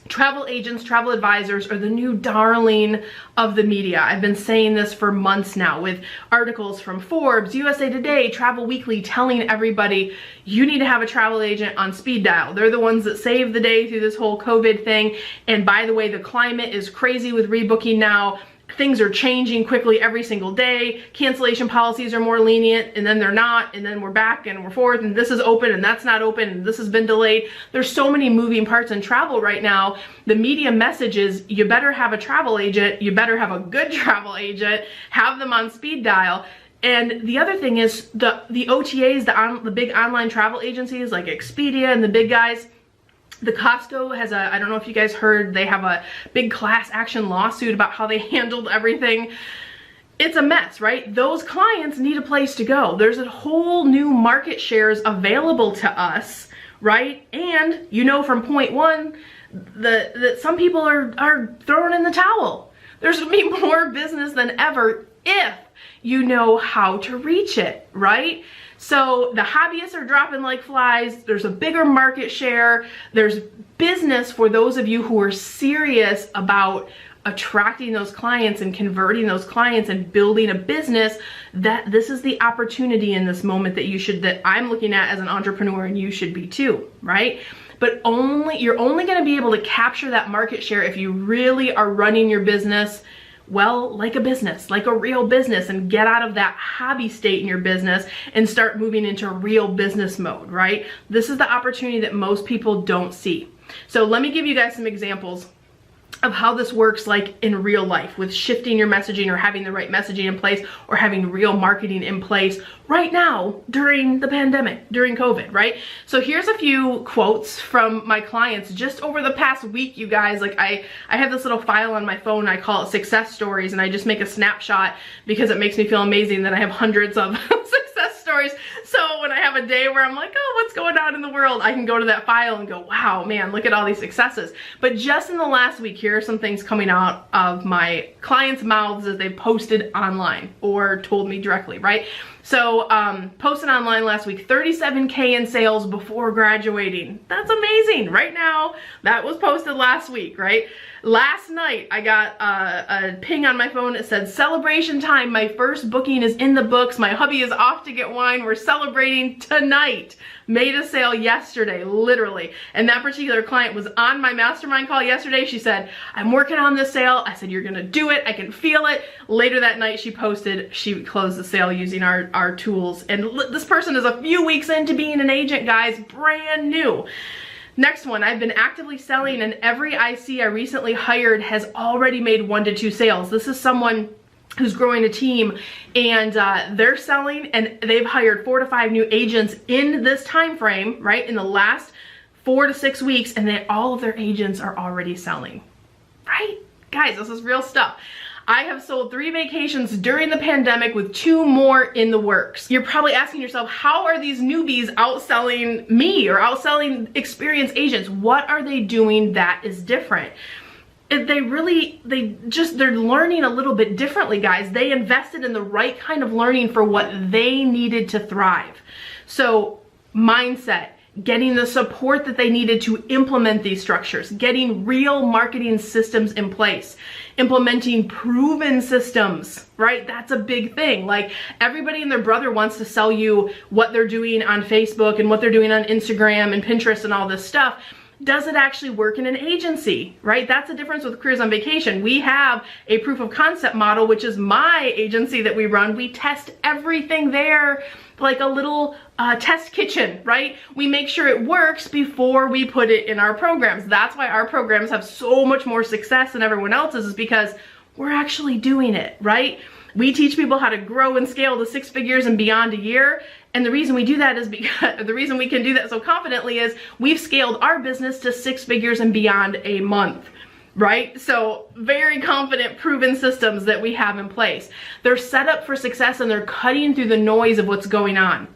Travel agents, travel advisors are the new darling of the media. I've been saying this for months now with articles from Forbes, USA Today, Travel Weekly telling everybody you need to have a travel agent on speed dial. They're the ones that saved the day through this whole COVID thing. And by the way, the climate is crazy with rebooking now. Things are changing quickly every single day. Cancellation policies are more lenient, and then they're not, and then we're back and we're forth, and this is open and that's not open, and this has been delayed. There's so many moving parts in travel right now. The media message is you better have a travel agent, you better have a good travel agent, have them on speed dial. And the other thing is the OTAs, the big online travel agencies like Expedia and the big guys, the Costco has I don't know if you guys heard, they have a big class action lawsuit about how they handled everything. It's a mess, right? Those clients need a place to go. There's a whole new market shares available to us, right? And you know from point one that some people are throwing in the towel. There's gonna be more business than ever if you know how to reach it, right? So the hobbyists are dropping like flies. There's a bigger market share. There's business for those of you who are serious about attracting those clients and converting those clients and building a business. That this is the opportunity in this moment that I'm looking at as an entrepreneur, and you should be too, right? But you're only going to be able to capture that market share if you really are running your business well, like a business, like a real business, and get out of that hobby state in your business and start moving into real business mode, right? This is the opportunity that most people don't see. So let me give you guys some examples of how this works like in real life with shifting your messaging or having the right messaging in place or having real marketing in place right now during the pandemic, during COVID, right? So here's a few quotes from my clients just over the past week, you guys. Like I have this little file on my phone, I call it success stories, and I just make a snapshot because it makes me feel amazing that I have hundreds of success stories. So when I have a day where I'm like, oh, what's going on in the world? I can go to that file and go, wow, man, look at all these successes. But just in the last week, here are some things coming out of my clients' mouths as they posted online or told me directly, right? So posted online last week, 37K in sales before graduating. That's amazing. Right now, that was posted last week, right? Last night, I got a ping on my phone. It said, celebration time. My first booking is in the books. My hubby is off to get wine. We're celebrating tonight. Made a sale yesterday, literally. And that particular client was on my mastermind call yesterday. She said, I'm working on this sale. I said, you're gonna do it. I can feel it. Later that night, she posted, she closed the sale using our tools. And this person is a few weeks into being an agent, guys, brand new. Next one, I've been actively selling, and every IC I recently hired has already made 1 to 2 sales. This is someone who's growing a team, and they're selling, and they've hired 4 to 5 new agents in this time frame, right? In the last 4 to 6 weeks, and then all of their agents are already selling, right? Guys, this is real stuff. I have sold 3 vacations during the pandemic with 2 more in the works. You're probably asking yourself, how are these newbies outselling me or outselling experienced agents? What are they doing that is different? They're learning a little bit differently, guys. They invested in the right kind of learning for what they needed to thrive. So mindset, getting the support that they needed to implement these structures, getting real marketing systems in place, implementing proven systems, right? That's a big thing. Like, everybody and their brother wants to sell you what they're doing on Facebook and what they're doing on Instagram and Pinterest and all this stuff. Does it actually work in an agency, right? That's the difference with Careers on Vacation. We have a proof of concept model, which is my agency that we run. We test everything there like a little test kitchen, right? We make sure it works before we put it in our programs. That's why our programs have so much more success than everyone else's, is because we're actually doing it, right? We teach people how to grow and scale to 6 figures and beyond a year. And the reason we do that is because the reason we can do that so confidently is we've scaled our business to 6 figures and beyond a month, right? So very confident, proven systems that we have in place. They're set up for success and they're cutting through the noise of what's going on.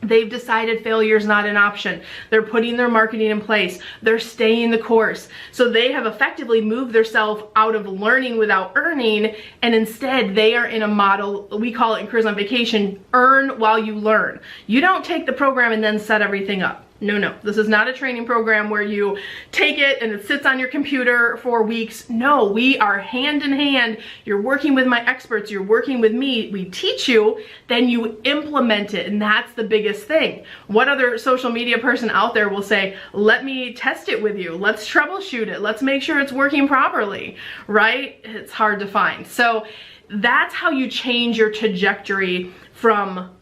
They've decided failure is not an option. They're putting their marketing in place. They're staying the course. So they have effectively moved themselves out of learning without earning, and instead they are in a model, we call it in Careers on Vacation, earn while you learn. You don't take the program and then set everything up. No, this is not a training program where you take it and it sits on your computer for weeks. No, we are hand in hand. You're working with my experts, you're working with me. We teach you, then you implement it, and that's the biggest thing. What other social media person out there will say, let me test it with you, let's troubleshoot it, let's make sure it's working properly, right? It's hard to find. So that's how you change your trajectory from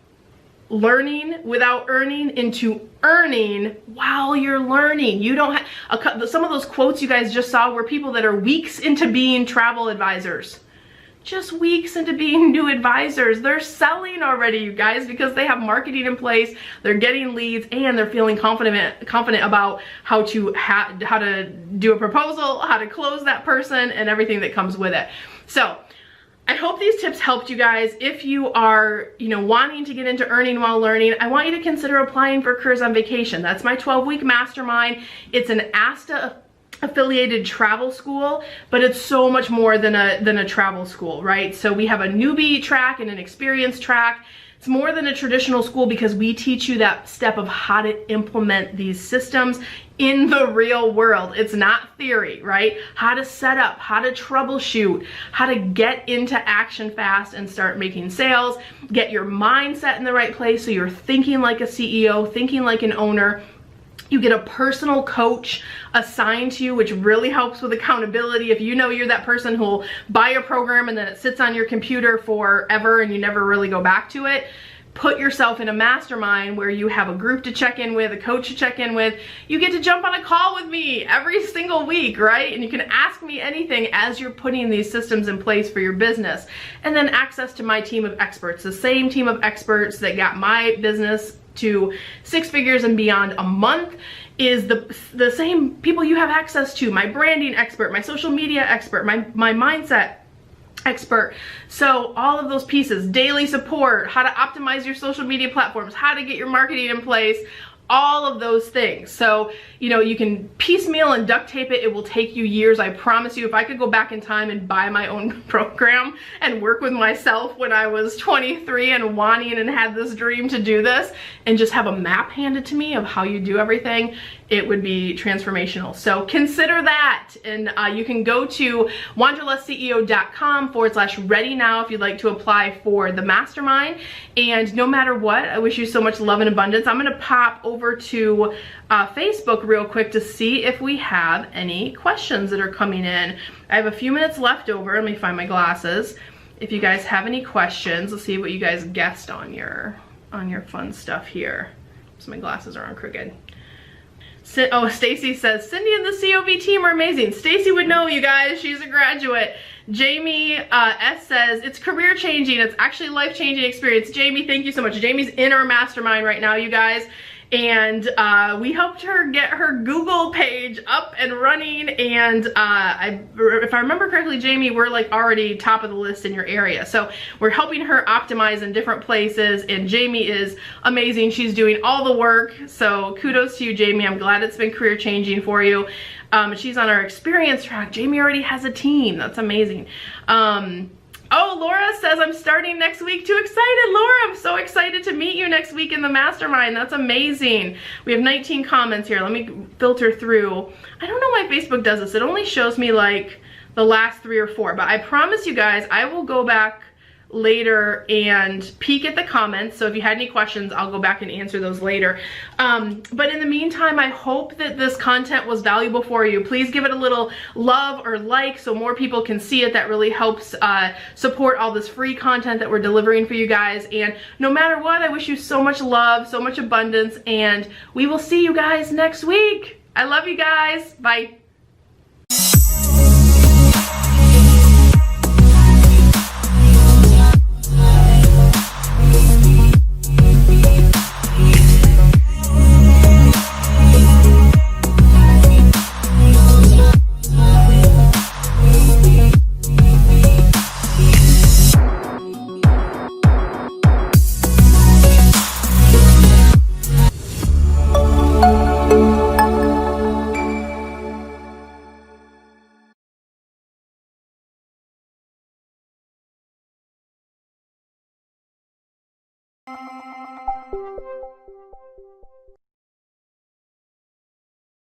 learning without earning into earning while you're learning. You don't have some of those quotes you guys just saw were people that are weeks into being travel advisors. Just weeks into being new advisors. They're selling already, you guys, because they have marketing in place, they're getting leads, and they're feeling confident about how to do a proposal, how to close that person, and everything that comes with it. So I hope these tips helped you guys. If you are, wanting to get into earning while learning, I want you to consider applying for Careers on Vacation. That's my 12-week mastermind. It's an ASTA affiliated travel school, but it's so much more than a travel school, right? So we have a newbie track and an experienced track. It's more than a traditional school because we teach you that step of how to implement these systems in the real world. It's not theory, right? How to set up, how to troubleshoot, how to get into action fast and start making sales, get your mindset in the right place so you're thinking like a CEO, thinking like an owner. You get a personal coach assigned to you, which really helps with accountability. If you know you're that person who'll buy a program and then it sits on your computer forever and you never really go back to it, put yourself in a mastermind where you have a group to check in with, a coach to check in with. You get to jump on a call with me every single week, right? And you can ask me anything as you're putting these systems in place for your business. And then access to my team of experts, the same team of experts that got my business to 6 figures and beyond a month is the same people you have access to. My branding expert, my social media expert, my mindset expert. So all of those pieces, daily support, how to optimize your social media platforms, how to get your marketing in place, all of those things. So, you can piecemeal and duct tape it. It will take you years. I promise you, if I could go back in time and buy my own program and work with myself when I was 23 and wanting and had this dream to do this and just have a map handed to me of how you do everything, it would be transformational. So consider that. And you can go to wanderlessceo.com/ready now if you'd like to apply for the mastermind. And no matter what, I wish you so much love and abundance. I'm gonna pop over to Facebook real quick to see if we have any questions that are coming in. I have a few minutes left over. Let me find my glasses. If you guys have any questions, let's see what you guys guessed on your fun stuff here. So my glasses are on crooked. Oh, Stacy says, Cindy and the COV team are amazing. Stacy would know, you guys. She's a graduate. Jamie S says, it's career changing. It's actually life changing experience. Jamie, thank you so much. Jamie's in our mastermind right now, you guys. and we helped her get her Google page up and running, and if I remember correctly, Jamie, we're like already top of the list in your area. So we're helping her optimize in different places, and Jamie is amazing. She's doing all the work, so kudos to you, Jamie. I'm glad it's been career changing for you. She's on our experience track. Jamie already has a team. That's amazing. Oh, Laura says, I'm starting next week. Too excited, Laura. I'm so excited to meet you next week in the mastermind. That's amazing. We have 19 comments here. Let me filter through. I don't know why Facebook does this. It only shows me like the last 3 or 4, but I promise you guys, I will go back later and peek at the comments. So if you had any questions, I'll go back and answer those later. But in the meantime, I hope that this content was valuable for you. Please give it a little love or like so more people can see it. That really helps support all this free content that we're delivering for you guys. And no matter what, I wish you so much love, so much abundance, and we will see you guys next week. I love you guys. Bye.